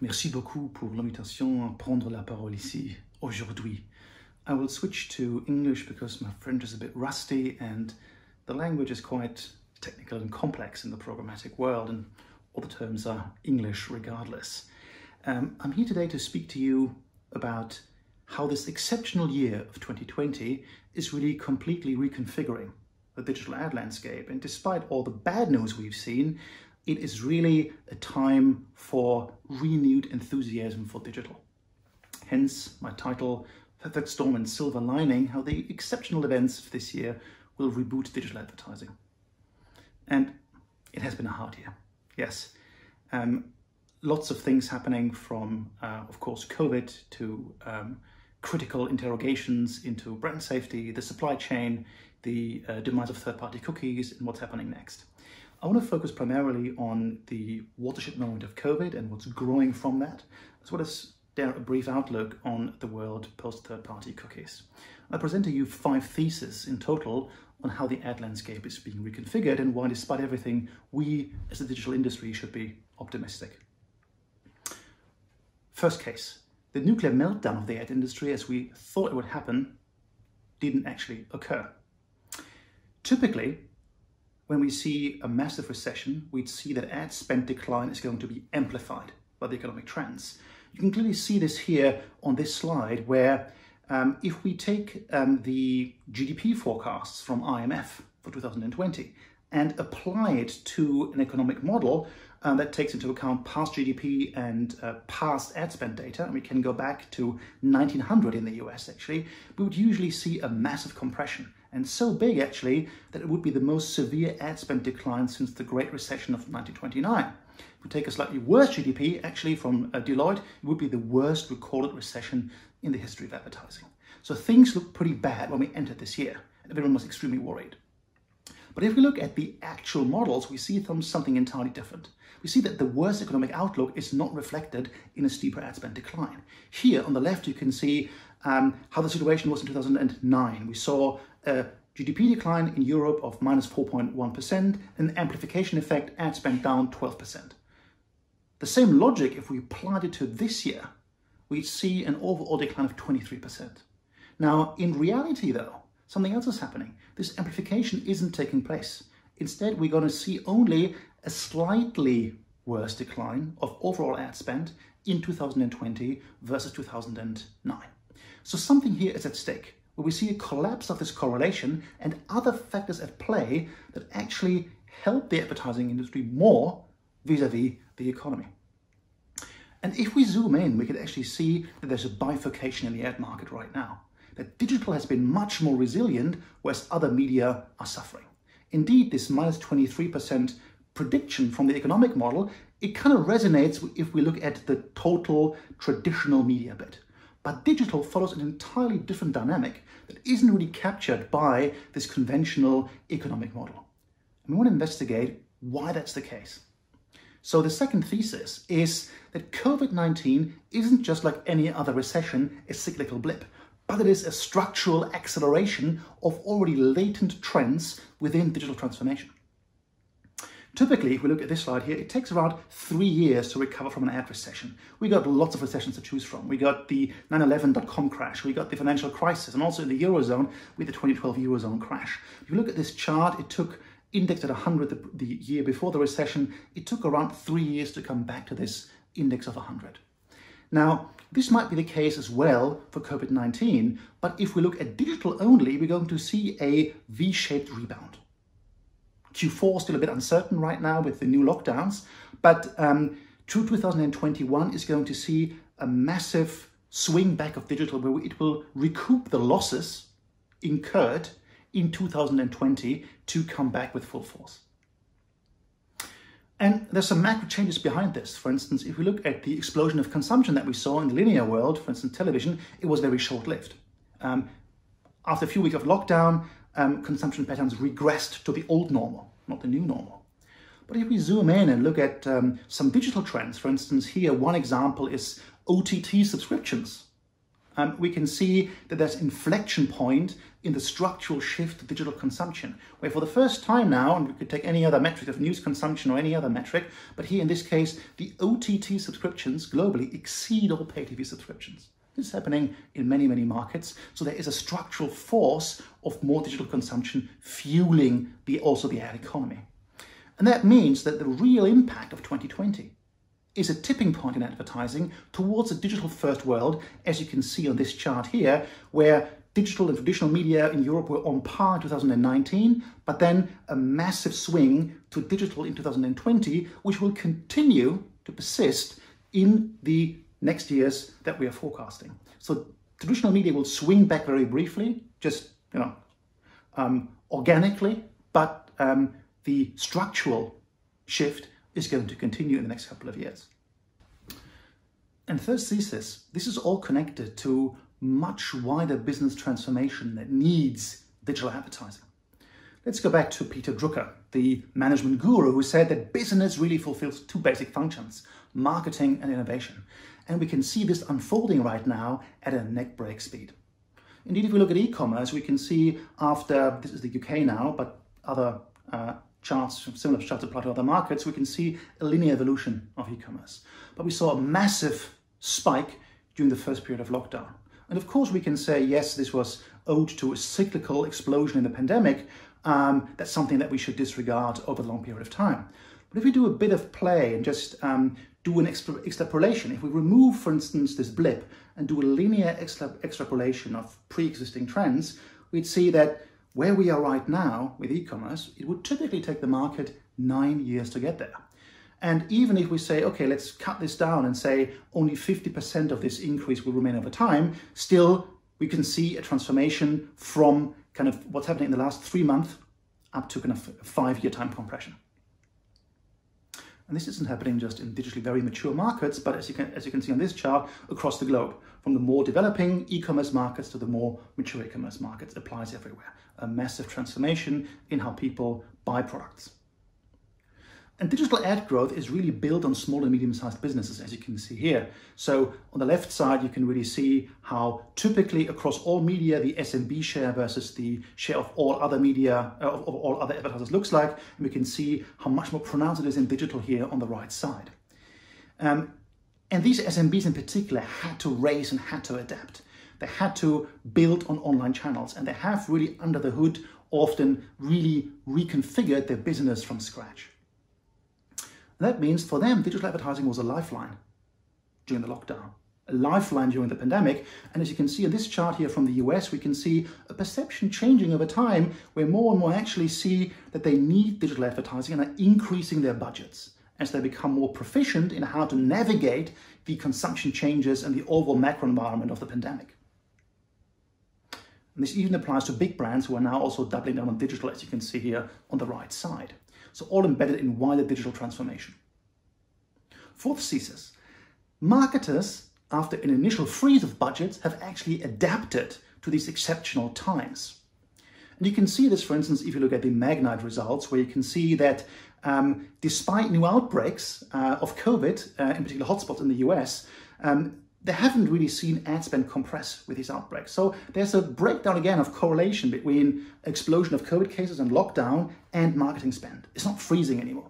merci beaucoup pour l'invitation à prendre la parole ici aujourd'hui. I will switch to English because my French is a bit rusty and the language is quite technical and complex in the programmatic world, and all the terms are English regardless. I'm here today to speak to you about how this exceptional year of 2020 is really completely reconfiguring the digital ad landscape. And despite all the bad news we've seen, it is really a time for renewed enthusiasm for digital. Hence my title, Perfect Storm and Silver Lining, how the exceptional events of this year will reboot digital advertising. And it has been a hard year, yes. Lots of things happening from, of course, COVID to critical interrogations into brand safety, the supply chain, the demise of third-party cookies, and what's happening next. I want to focus primarily on the watershed moment of COVID and what's growing from that, as well as dare a brief outlook on the world post third-party cookies. I present to you 5 theses in total on how the ad landscape is being reconfigured and why, despite everything, we as the digital industry should be optimistic. First case, the nuclear meltdown of the ad industry as we thought it would happen didn't actually occur. Typically, when we see a massive recession, we'd see that ad spend decline is going to be amplified by the economic trends. You can clearly see this here on this slide, where if we take the GDP forecasts from IMF for 2020 and apply it to an economic model that takes into account past GDP and past ad spend data, and we can go back to 1900 in the US actually, we would usually see a massive compression. And so big actually that it would be the most severe ad spend decline since the Great Recession of 1929. If we take a slightly worse GDP, actually from Deloitte, it would be the worst recorded recession in the history of advertising. So things look pretty bad when we entered this year, and everyone was extremely worried. But if we look at the actual models, we see something entirely different. We see that the worst economic outlook is not reflected in a steeper ad spend decline. Here on the left, you can see how the situation was in 2009. We saw a GDP decline in Europe of minus 4.1%, an amplification effect, ad spend down 12%. The same logic, if we applied it to this year, we'd see an overall decline of 23%. Now, in reality though, something else is happening. This amplification isn't taking place. Instead, we're going to see only a slightly worse decline of overall ad spend in 2020 versus 2009. So something here is at stake, where we see a collapse of this correlation and other factors at play that actually help the advertising industry more vis-a-vis the economy. And if we zoom in, we can actually see that there's a bifurcation in the ad market right now. That digital has been much more resilient, whereas other media are suffering. Indeed, this minus 23% prediction from the economic model, it kind of resonates if we look at the total traditional media bit. But digital follows an entirely different dynamic that isn't really captured by this conventional economic model. And we want to investigate why that's the case. So the second thesis is that COVID-19 isn't just like any other recession, a cyclical blip, but it is a structural acceleration of already latent trends within digital transformation. Typically, if we look at this slide here, it takes around 3 years to recover from an ad recession. We got lots of recessions to choose from. We got the 9/11.com crash, we got the financial crisis, and also in the Eurozone with the 2012 Eurozone crash. If you look at this chart, it took, indexed at 100 the year before the recession, it took around 3 years to come back to this index of 100. Now, this might be the case as well for COVID-19, but if we look at digital only, we're going to see a V-shaped rebound. Q4 is still a bit uncertain right now with the new lockdowns, but through 2021 is going to see a massive swing back of digital where it will recoup the losses incurred in 2020 to come back with full force. And there's some macro changes behind this. For instance, if we look at the explosion of consumption that we saw in the linear world, for instance, television, it was very short-lived. After a few weeks of lockdown, consumption patterns regressed to the old normal, not the new normal. But if we zoom in and look at some digital trends, for instance, here one example is OTT subscriptions. We can see that there's an inflection point in the structural shift to digital consumption, where for the first time now, and we could take any other metric of news consumption or any other metric, but here in this case, the OTT subscriptions globally exceed all pay TV subscriptions. This is happening in many, many markets. So there is a structural force of more digital consumption fueling also the ad economy. And that means that the real impact of 2020 is a tipping point in advertising towards a digital-first world, as you can see on this chart here, where digital and traditional media in Europe were on par in 2019, but then a massive swing to digital in 2020, which will continue to persist in the next years that we are forecasting. So traditional media will swing back very briefly, just organically, but the structural shift is going to continue in the next couple of years. And third thesis, this is all connected to much wider business transformation that needs digital advertising. Let's go back to Peter Drucker, the management guru, who said that business really fulfills two basic functions, marketing and innovation. And we can see this unfolding right now at a neck-break speed. Indeed, if we look at e-commerce, we can see after, this is the UK now, but other charts, similar charts apply to other markets, we can see a linear evolution of e-commerce. But we saw a massive spike during the first period of lockdown. And of course, we can say, yes, this was owed to a cyclical explosion in the pandemic. That's something that we should disregard over a long period of time. But if we do a bit of play and just do an extrapolation, if we remove, for instance, this blip and do a linear extrapolation of pre-existing trends, we'd see that where we are right now with e-commerce, it would typically take the market 9 years to get there. And even if we say, okay, let's cut this down and say only 50% of this increase will remain over time, still we can see a transformation from kind of what's happening in the last 3 months up to kind of a 5-year time compression. And this isn't happening just in digitally very mature markets, but as you can see on this chart, across the globe, from the more developing e-commerce markets to the more mature e-commerce markets, applies everywhere. A massive transformation in how people buy products. And digital ad growth is really built on small and medium-sized businesses, as you can see here. So on the left side, you can really see how typically across all media, the SMB share versus the share of all other media, of all other advertisers looks like. And we can see how much more pronounced it is in digital here on the right side. And these SMBs in particular had to raise and had to adapt. They had to build on online channels, and they have really under the hood often really reconfigured their business from scratch. That means for them, digital advertising was a lifeline during the lockdown, a lifeline during the pandemic. And as you can see in this chart here from the US, we can see a perception changing over time where more and more actually see that they need digital advertising and are increasing their budgets as they become more proficient in how to navigate the consumption changes and the overall macro environment of the pandemic. And this even applies to big brands who are now also doubling down on digital, as you can see here on the right side. So all embedded in wider digital transformation. Fourth thesis, marketers, after an initial freeze of budgets, have actually adapted to these exceptional times. And you can see this, for instance, if you look at the Magnite results, where you can see that despite new outbreaks of COVID, in particular hotspots in the US, they haven't really seen ad spend compress with these outbreaks. So there's a breakdown again of correlation between explosion of COVID cases and lockdown and marketing spend. It's not freezing anymore.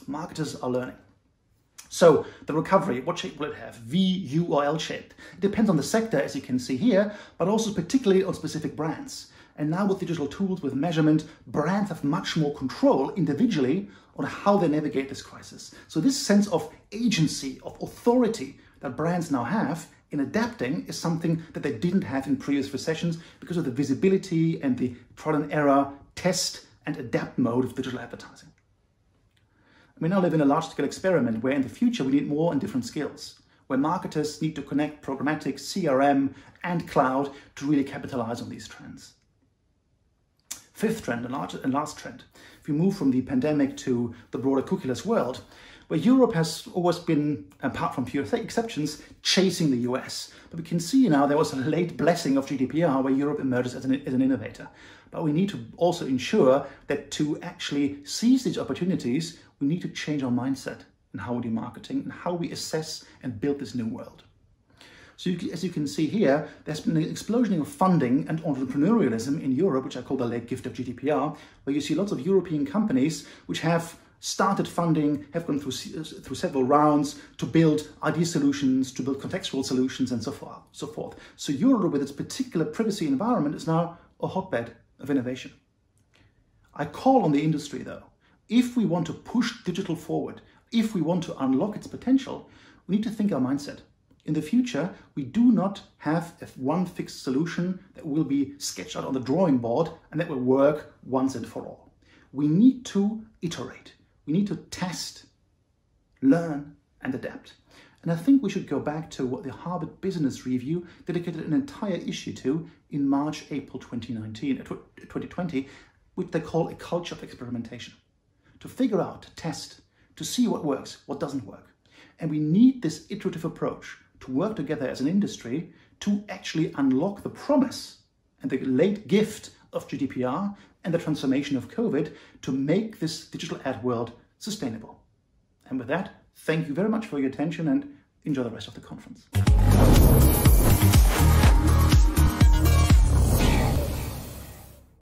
Marketers are learning. So the recovery, what shape will it have? V, U, or L shaped? It depends on the sector, as you can see here, but also particularly on specific brands. And now with digital tools, with measurement, brands have much more control individually on how they navigate this crisis. So this sense of agency, of authority that brands now have in adapting is something that they didn't have in previous recessions because of the visibility and the trial and error, test and adapt mode of digital advertising. We now live in a large-scale experiment where in the future we need more and different skills, where marketers need to connect programmatic, CRM and cloud to really capitalize on these trends. Fifth trend and last trend, if we move from the pandemic to the broader cookieless world, where Europe has always been, apart from few exceptions, chasing the US. But we can see now there was a late blessing of GDPR where Europe emerges as an innovator. But we need to also ensure that to actually seize these opportunities, we need to change our mindset in how we do marketing and how we assess and build this new world. So as you can see here, there's been an explosion of funding and entrepreneurialism in Europe, which I call the late gift of GDPR, where you see lots of European companies which have started funding, have gone through several rounds to build ID solutions, to build contextual solutions, and so forth. So Europe, with its particular privacy environment, is now a hotbed of innovation. I call on the industry, though, if we want to push digital forward, if we want to unlock its potential, we need to think our mindset. In the future, we do not have one fixed solution that will be sketched out on the drawing board and that will work once and for all. We need to iterate. We need to test, learn, and adapt. And I think we should go back to what the Harvard Business Review dedicated an entire issue to in March, April 2020, which they call a culture of experimentation. To figure out, to test, to see what works, what doesn't work. And we need this iterative approach to work together as an industry to actually unlock the promise and the late gift of GDPR and the transformation of COVID to make this digital ad world sustainable. And with that, thank you very much for your attention and enjoy the rest of the conference.